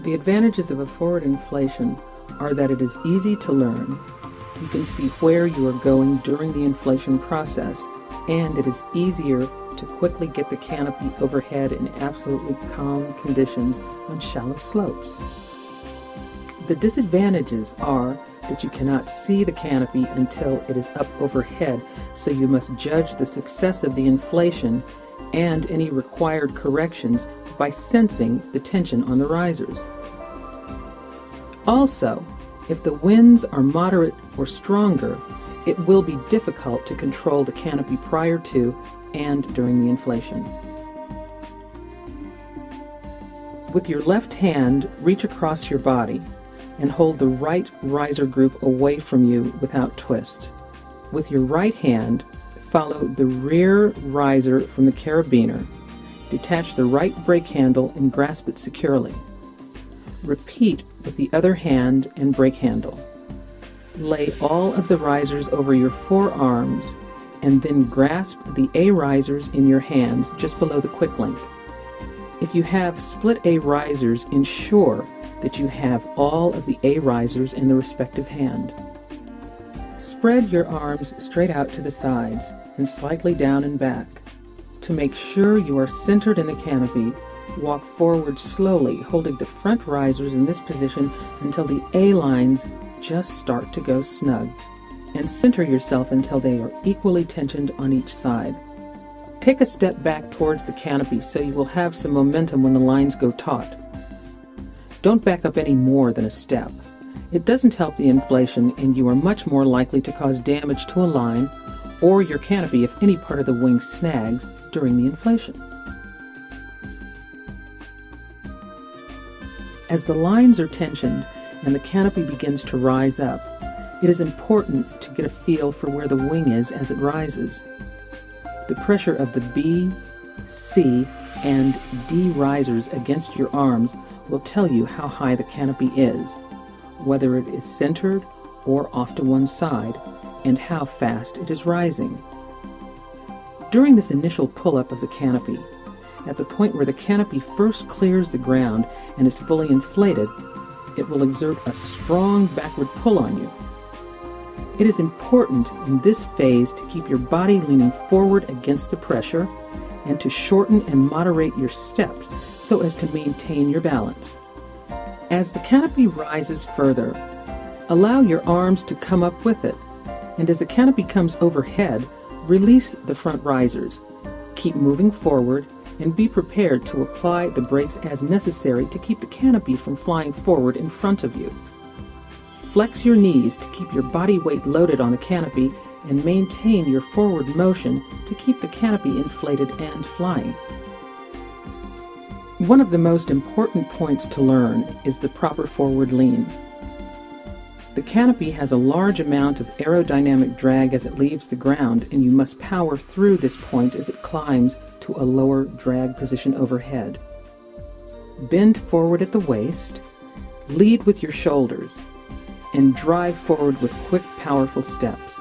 The advantages of a forward inflation are that it is easy to learn, you can see where you are going during the inflation process, and it is easier to quickly get the canopy overhead in absolutely calm conditions on shallow slopes. The disadvantages are that you cannot see the canopy until it is up overhead, so you must judge the success of the inflation and any required corrections by sensing the tension on the risers. Also, if the winds are moderate or stronger, it will be difficult to control the canopy prior to and during the inflation. With your left hand, reach across your body and hold the right riser group away from you without twist. With your right hand, follow the rear riser from the carabiner. Detach the right brake handle and grasp it securely. Repeat with the other hand and brake handle. Lay all of the risers over your forearms and then grasp the A risers in your hands just below the quick link. If you have split A risers, ensure that you have all of the A risers in the respective hand. Spread your arms straight out to the sides and slightly down and back. To make sure you are centered in the canopy, walk forward slowly, holding the front risers in this position until the A lines just start to go snug, and center yourself until they are equally tensioned on each side. Take a step back towards the canopy so you will have some momentum when the lines go taut. Don't back up any more than a step. It doesn't help the inflation, and you are much more likely to cause damage to a line or your canopy if any part of the wing snags during the inflation. As the lines are tensioned and the canopy begins to rise up, it is important to get a feel for where the wing is as it rises. The pressure of the B, C, and D risers against your arms will tell you how high the canopy is, whether it is centered or off to one side, and how fast it is rising. During this initial pull-up of the canopy, at the point where the canopy first clears the ground and is fully inflated, it will exert a strong backward pull on you. It is important in this phase to keep your body leaning forward against the pressure and to shorten and moderate your steps so as to maintain your balance. As the canopy rises further, allow your arms to come up with it, and as the canopy comes overhead, release the front risers. Keep moving forward and be prepared to apply the brakes as necessary to keep the canopy from flying forward in front of you. Flex your knees to keep your body weight loaded on the canopy and maintain your forward motion to keep the canopy inflated and flying. One of the most important points to learn is the proper forward lean. The canopy has a large amount of aerodynamic drag as it leaves the ground, and you must power through this point as it climbs to a lower drag position overhead. Bend forward at the waist, lead with your shoulders, and drive forward with quick, powerful steps.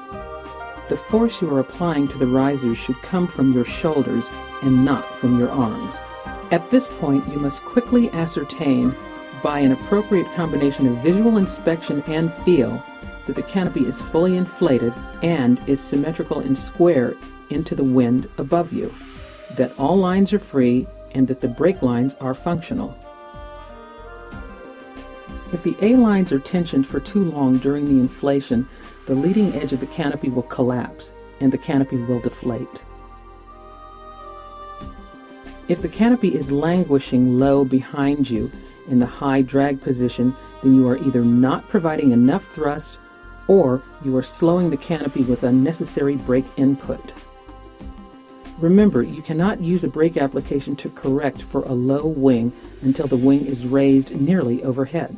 The force you are applying to the risers should come from your shoulders and not from your arms. At this point, you must quickly ascertain, by an appropriate combination of visual inspection and feel, that the canopy is fully inflated and is symmetrical and square into the wind above you, that all lines are free, and that the brake lines are functional. If the A lines are tensioned for too long during the inflation, the leading edge of the canopy will collapse and the canopy will deflate. If the canopy is languishing low behind you in the high drag position, then you are either not providing enough thrust or you are slowing the canopy with unnecessary brake input. Remember, you cannot use a brake application to correct for a low wing until the wing is raised nearly overhead.